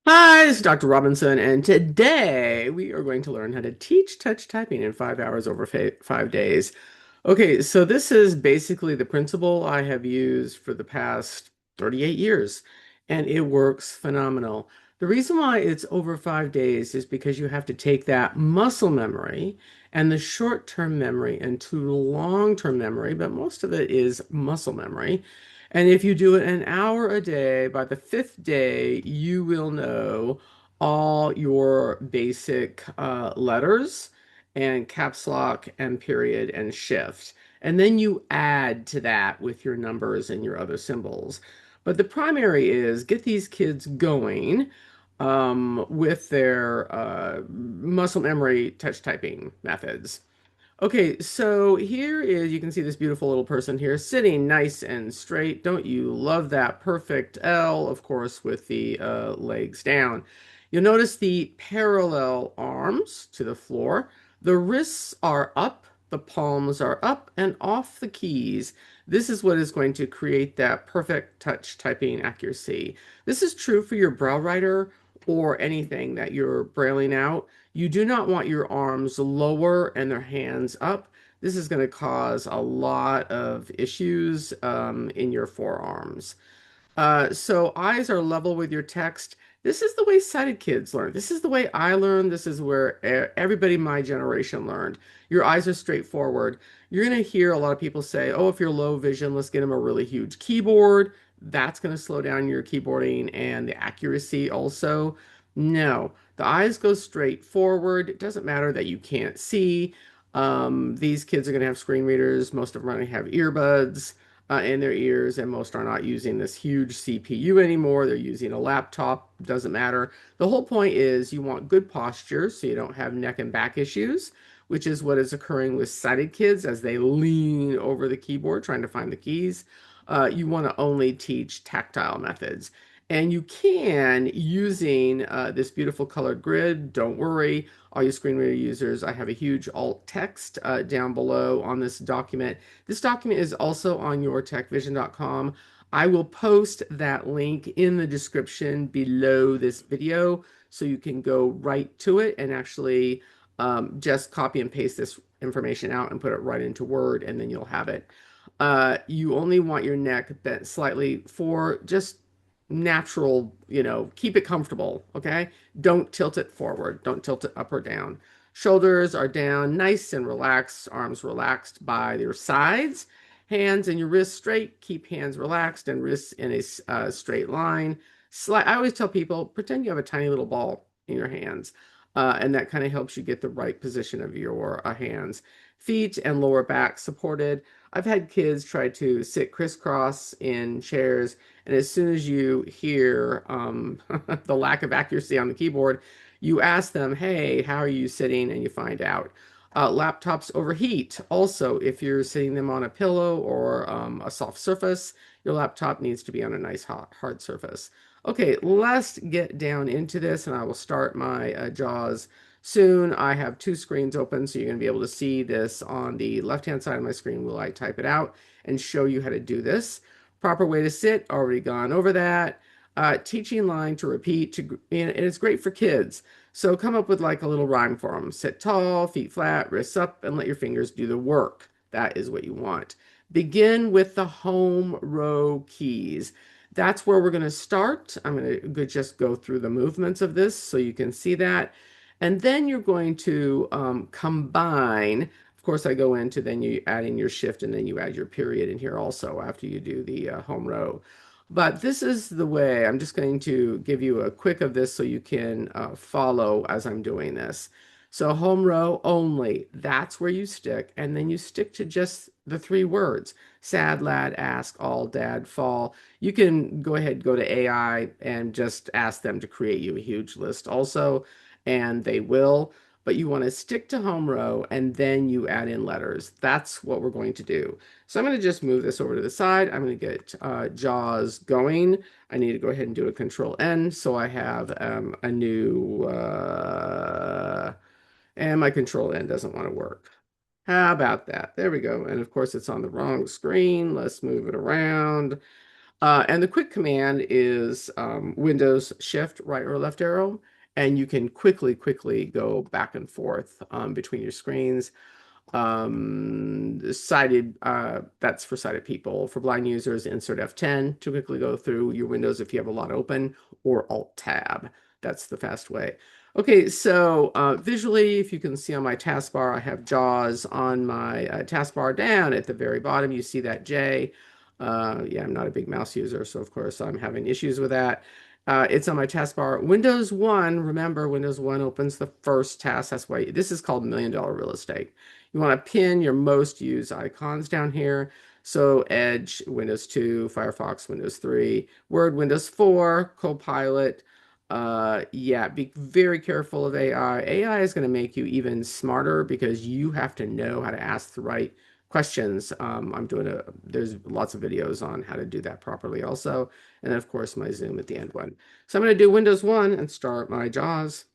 Hi, this is Dr. Robinson, and today we are going to learn how to teach touch typing in 5 hours over 5 days. Okay, so this is basically the principle I have used for the past 38 years, and it works phenomenal. The reason why it's over 5 days is because you have to take that muscle memory and the short-term memory into long-term memory, but most of it is muscle memory. And if you do it an hour a day, by the fifth day, you will know all your basic letters and caps lock and period and shift. And then you add to that with your numbers and your other symbols. But the primary is get these kids going with their muscle memory touch typing methods. Okay, so here is, you can see this beautiful little person here sitting nice and straight. Don't you love that perfect L, of course, with the legs down. You'll notice the parallel arms to the floor. The wrists are up, the palms are up and off the keys. This is what is going to create that perfect touch typing accuracy. This is true for your brow writer or anything that you're brailing out. You do not want your arms lower and their hands up. This is going to cause a lot of issues in your forearms. So eyes are level with your text. This is the way sighted kids learn. This is the way I learned. This is where everybody in my generation learned. Your eyes are straightforward. You're going to hear a lot of people say, oh, if you're low vision, let's get them a really huge keyboard. That's going to slow down your keyboarding and the accuracy also. No, the eyes go straight forward. It doesn't matter that you can't see. These kids are going to have screen readers. Most of them are going to have earbuds in their ears, and most are not using this huge CPU anymore. They're using a laptop, doesn't matter. The whole point is you want good posture so you don't have neck and back issues, which is what is occurring with sighted kids as they lean over the keyboard trying to find the keys. You want to only teach tactile methods. And you can using this beautiful colored grid. Don't worry, all you screen reader users, I have a huge alt text down below on this document. This document is also on yourtechvision.com. I will post that link in the description below this video so you can go right to it and actually just copy and paste this information out and put it right into Word, and then you'll have it. You only want your neck bent slightly for just natural, keep it comfortable, okay? Don't tilt it forward, don't tilt it up or down. Shoulders are down, nice and relaxed, arms relaxed by your sides, hands and your wrists straight, keep hands relaxed and wrists in a straight line. I always tell people, pretend you have a tiny little ball in your hands, and that kind of helps you get the right position of your hands. Feet and lower back supported. I've had kids try to sit crisscross in chairs, and as soon as you hear the lack of accuracy on the keyboard, you ask them, hey, how are you sitting? And you find out. Laptops overheat. Also, if you're sitting them on a pillow or a soft surface, your laptop needs to be on a nice hard surface. Okay, let's get down into this, and I will start my JAWS soon. I have two screens open, so you're going to be able to see this on the left-hand side of my screen while I type it out and show you how to do this. Proper way to sit, already gone over that. Teaching line to repeat, and it's great for kids. So come up with like a little rhyme for them. Sit tall, feet flat, wrists up, and let your fingers do the work. That is what you want. Begin with the home row keys. That's where we're going to start. I'm going to just go through the movements of this so you can see that. And then you're going to combine. Of course, I go into then you add in your shift and then you add your period in here also after you do the home row. But this is the way. I'm just going to give you a quick of this so you can follow as I'm doing this. So home row only, that's where you stick. And then you stick to just the three words: sad, lad, ask, all, dad, fall. You can go ahead, go to AI and just ask them to create you a huge list also, and they will. But you want to stick to home row and then you add in letters. That's what we're going to do. So I'm going to just move this over to the side. I'm going to get JAWS going. I need to go ahead and do a Control N so I have a new, and my Control N doesn't want to work. How about that? There we go. And of course, it's on the wrong screen. Let's move it around. And the quick command is Windows Shift right or left arrow, and you can quickly go back and forth between your screens. Sighted, that's for sighted people. For blind users, insert F10 to quickly go through your windows if you have a lot open, or Alt Tab. That's the fast way. Okay, so visually, if you can see on my taskbar, I have JAWS on my taskbar down at the very bottom. You see that J. Yeah, I'm not a big mouse user, so of course I'm having issues with that. It's on my taskbar. Windows 1, remember, Windows 1 opens the first task. That's why this is called $1,000,000 real estate. You want to pin your most used icons down here. So Edge, Windows 2, Firefox, Windows 3, Word, Windows 4, Copilot. Yeah, be very careful of AI. AI is going to make you even smarter because you have to know how to ask the right questions. There's lots of videos on how to do that properly also. And then, of course, my Zoom at the end one. So I'm going to do Windows 1 and start my JAWS.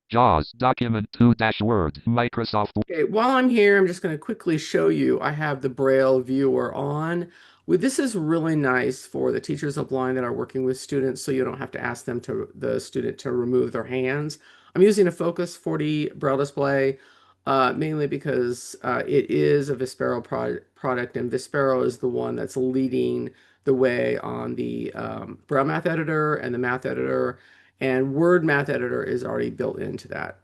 JAWS document 2-Word Microsoft. Okay, while I'm here, I'm just going to quickly show you. I have the Braille viewer on. This is really nice for the teachers of blind that are working with students, so you don't have to ask the student to remove their hands. I'm using a Focus 40 Braille display, mainly because it is a Vispero product, and Vispero is the one that's leading the way on the Braille math editor and the math editor. And Word Math Editor is already built into that,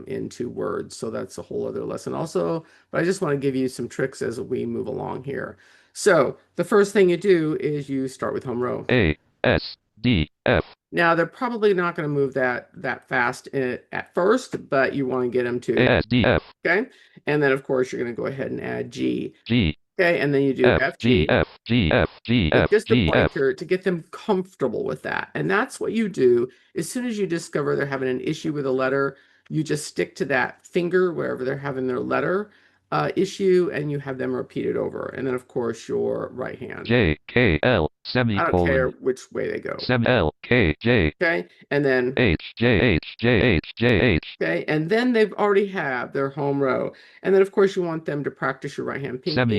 into Word. So that's a whole other lesson also. But I just want to give you some tricks as we move along here. So the first thing you do is you start with home row. A, S, D, F. Now they're probably not going to move that fast at first, but you want to get them to, A, S, D, F. okay? And then of course you're going to go ahead and add G. G, Okay, and then you do F, G, FG. F, G, F, G, So F, just a G, F. pointer to get them comfortable with that. And that's what you do. As soon as you discover they're having an issue with a letter, you just stick to that finger wherever they're having their letter issue, and you have them repeat it over. And then, of course, your right hand. J, K, L, I don't care semicolon. which way they go. Sem L, K, J. Okay, and then H, J, H, J, H, J, H. okay, and then they've already have their home row. And then, of course, you want them to practice your right hand pinky. Okay, and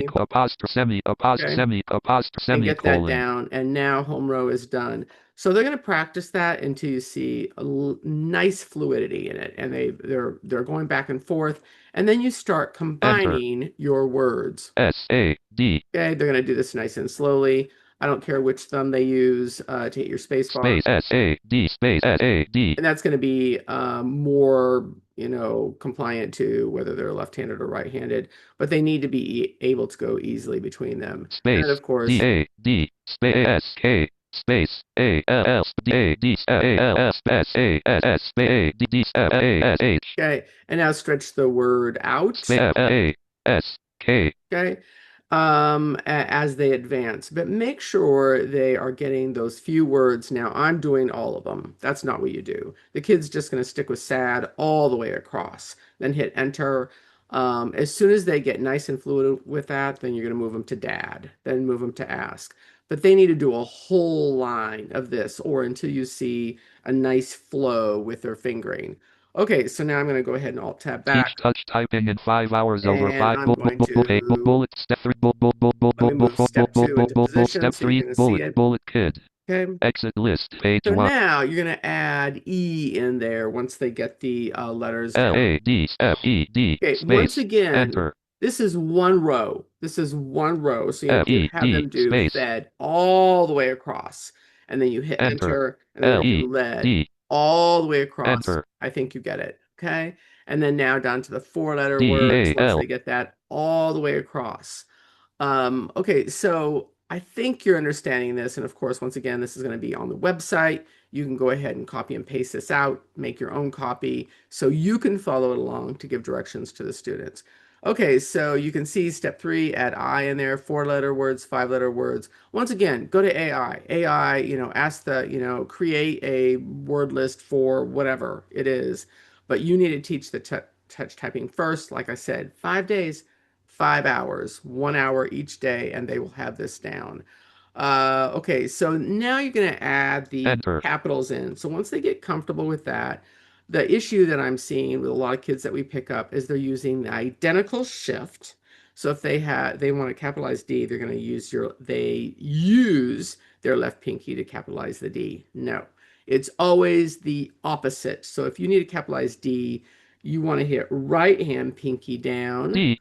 get that Semicolon. down. And now home row is done. So they're going to practice that until you see a nice fluidity in it, and they're going back and forth. And then you start Enter. combining your words. S, A, D. Okay, they're going to do this nice and slowly. I don't care which thumb they use to hit your space bar. Space S, A, D, space S, A, D. And that's going to be more, compliant to whether they're left-handed or right-handed, but they need to be able to go easily between them. And then, Space of course, D, A, D, space S, K. Space A L L D A D A L S S A S S space A D D A S H. okay, and now stretch the word out. Space A S K. Okay, as they advance, but make sure they are getting those few words. Now I'm doing all of them. That's not what you do. The kid's just going to stick with sad all the way across, then hit enter. As soon as they get nice and fluid with that, then you're going to move them to dad, then move them to ask. But they need to do a whole line of this, or until you see a nice flow with their fingering. Okay, so now I'm going to go ahead and Alt Tab Teach back, touch typing in 5 hours over and 5 I'm going to bullet step 3 let me move step 2 into position step so you 3 can see it. bullet kid. Okay. Exit list page So 1. now you're going to add E in there once they get the letters L down. A D F E D Okay, once space again, enter. this is one row. This is one row. So F you E have D them do space fed all the way across. And then you hit enter. enter, and then L they do E led D all the way across. enter. I think you get it. Okay. And then now down to the four-letter D E words A once L. they get that all the way across. Okay, so I think you're understanding this. And of course, once again, this is going to be on the website. You can go ahead and copy and paste this out, make your own copy so you can follow it along to give directions to the students. Okay, so you can see step 3, add I in there, four-letter words, five-letter words. Once again, go to AI. AI, ask create a word list for whatever it is. But you need to teach the touch typing first. Like I said, 5 days. 5 hours, 1 hour each day, and they will have this down. Okay, so now you're going to add the Enter. capitals in. So once they get comfortable with that, The issue that I'm seeing with a lot of kids that we pick up is they're using the identical shift. So if they want to capitalize D, they're going to use their left pinky to capitalize the D. No, it's always the opposite. So if you need to capitalize D, you want to hit right hand pinky down, D,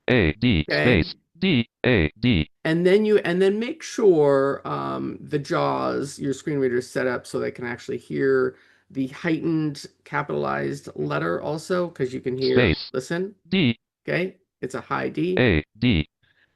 A, D, okay? space, D, A, D, And then make sure the JAWS, your screen reader is set up so they can actually hear the heightened capitalized letter also, because you can hear, space, listen, D, okay? It's a high D. A, D,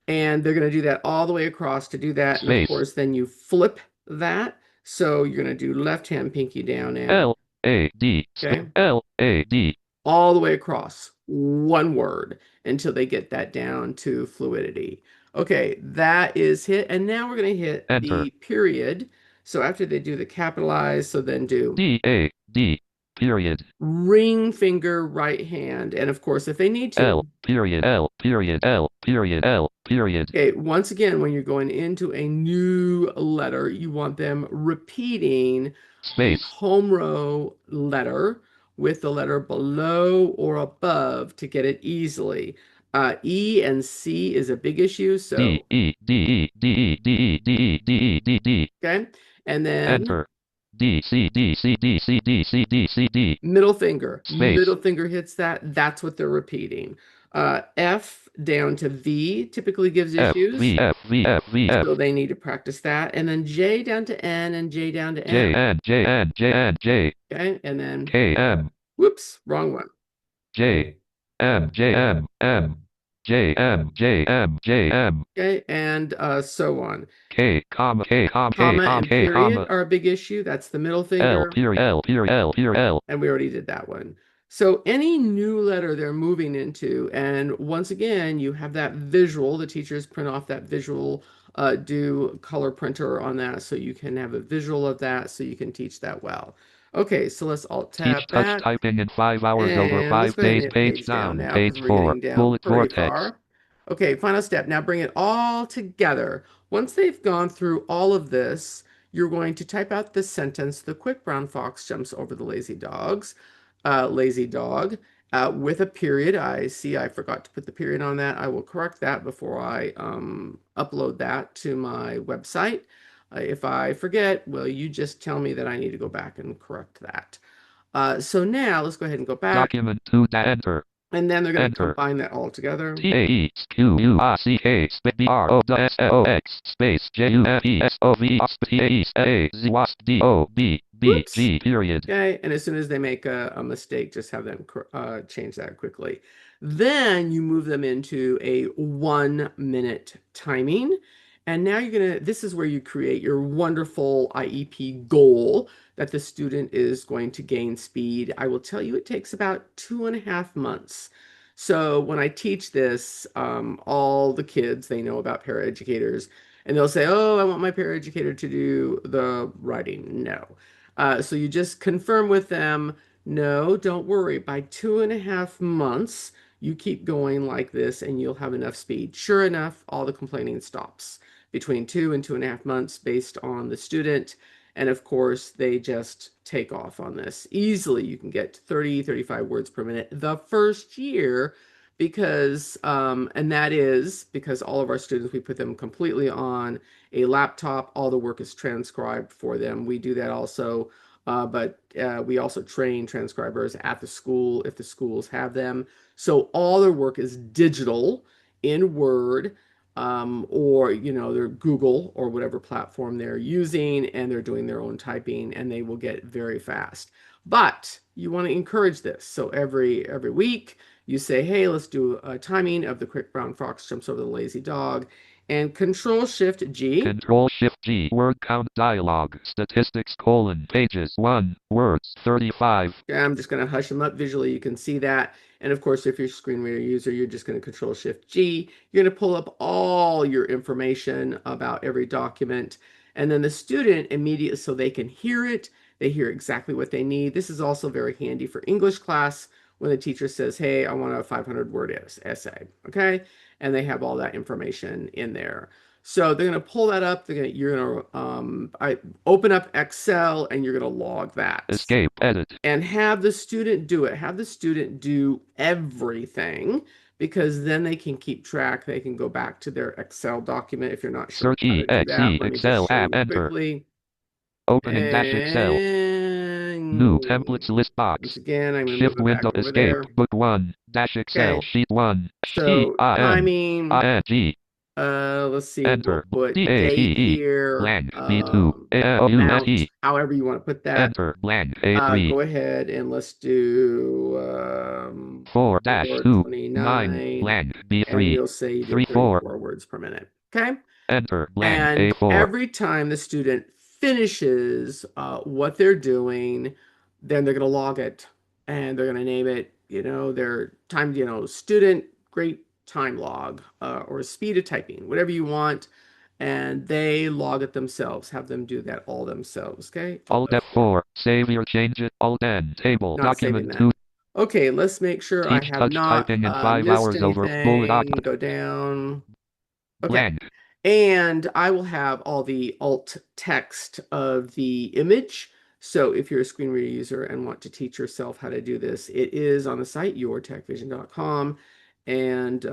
And they're going to do that all the way across to do that. And of space, course, then you flip that. So you're going to do left hand pinky down now, L, A, D, okay? L, A, D, All the way across, one word, until they get that down to fluidity. Okay, that is hit. And now we're going to hit enter, the period. So after they do the capitalized, so then do D, A, D, period, ring finger right hand. And of course, if they need L, to, period, L, period, L, period, L, period, okay, once again, when you're going into a new letter, you want them repeating the space, home row letter with the letter below or above to get it easily. E and C is a big issue, D, so, E, D, E, D, E, D, E, D, E, D, E, D, D, okay, and then enter, D, C, D, C, D, C, D, C, D, C, D, middle space, finger hits that. That's what they're repeating. F down to V typically gives F, issues. V, F, V, F, V, So F, they need to practice that. And then J down to N and J down to J, M. N, J, N, J, N, J, Okay. And then, K, M, whoops, wrong one. J, M, J, M, M, J, M, J, M, J, M, Okay. And so on. K, comma, K, comma, K, Comma comma, and K, period comma, are a big issue. That's the middle L, finger. period, L, period, L, period, L, And we already did that one. So any new letter they're moving into, and once again, you have that visual, the teachers print off that visual, do color printer on that so you can have a visual of that so you can teach that well. Okay, so let's alt teach tab touch that. typing in 5 hours over And let's 5 go ahead and days, hit page page down down, now because page we're 4, getting down bullet pretty vortex, far. Okay, final step. Now bring it all together. Once they've gone through all of this, you're going to type out this sentence. The quick brown fox jumps over the lazy dog, with a period. I see I forgot to put the period on that. I will correct that before I upload that to my website. If I forget, well, you just tell me that I need to go back and correct that. So now let's go ahead and go back, document 2, enter, and then they're going to enter, combine that all together. TAEQURCK space BROSSOX space Whoops. JUNPSOVSPACE period. Okay, and as soon as they make a mistake, just have them change that quickly. Then you move them into a 1 minute timing. And now this is where you create your wonderful IEP goal that the student is going to gain speed. I will tell you it takes about 2.5 months. So when I teach this, all the kids, they know about paraeducators, and they'll say, oh, I want my paraeducator to do the writing. No. So you just confirm with them, no, don't worry. By 2.5 months, you keep going like this and you'll have enough speed. Sure enough, all the complaining stops between 2 and 2.5 months based on the student. And of course, they just take off on this. Easily, you can get 30, 35 words per minute the first year and that is because all of our students, we put them completely on a laptop. All the work is transcribed for them. We do that also, but we also train transcribers at the school if the schools have them. So all their work is digital in Word, or their Google or whatever platform they're using, and they're doing their own typing, and they will get very fast. But you want to encourage this. So every week you say, hey, let's do a timing of the quick brown fox jumps over the lazy dog, and Control Shift G. Control Shift G word count dialog statistics pages 1 words 35. I'm just going to hush them up visually. You can see that. And of course, if you're a screen reader user, you're just going to Control Shift G. You're going to pull up all your information about every document. And then the student immediately, so they can hear it, they hear exactly what they need. This is also very handy for English class when the teacher says, hey, I want a 500-word essay, okay? And they have all that information in there. So they're going to pull that up. You're going to open up Excel and you're going to log that Escape. Edit. and have the student do it. Have the student do everything because then they can keep track. They can go back to their Excel document if you're not sure Search how to do that. EXE. Let me just Excel show app. you Enter. quickly. Opening dash Excel. New And templates list once box. again, I'm going to move Shift it window. back over Escape. there. Book 1. Dash Excel. Okay. Sheet 1. C So I N timing, I N G. let's see, we'll Enter. put date DATE. here, Blank. B2. amount, ALUSE. however you want to put that. Enter. Blank. A3. Go ahead and let's do 4 dash 2. 9. 429, Blank. and B3. you'll say you did 34. 34 words per minute. Okay. Enter. Blank. And A4. every time the student finishes what they're doing, then they're going to log it and they're going to name it, their time, student great time log or speed of typing, whatever you want. And they log it themselves, have them do that all themselves. Okay. Alt Alt F4. F4. Save your changes. Alt N. Table. Not saving Document that. 2. Okay, let's make sure I Teach have touch not typing in 5 missed hours over. Bullet. anything. Go down. Okay. Blank. And I will have all the alt text of the image. So if you're a screen reader user and want to teach yourself how to do this, it is on the site, yourtechvision.com. And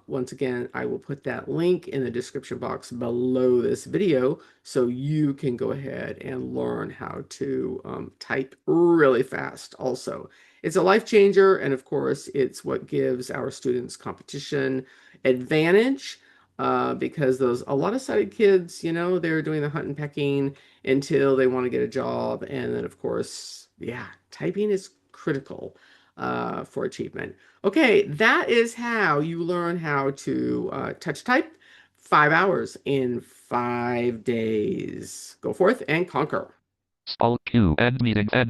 once again, I will put that link in the description box below this video so you can go ahead and learn how to type really fast also. It's a life changer, and of course, it's what gives our students competition advantage because a lot of sighted kids, they're doing the hunt and pecking until they want to get a job. And then, of course, yeah, typing is critical for achievement. Okay, that is how you learn how to touch type 5 hours in 5 days. Go forth and conquer. Alt Q. End meeting. End.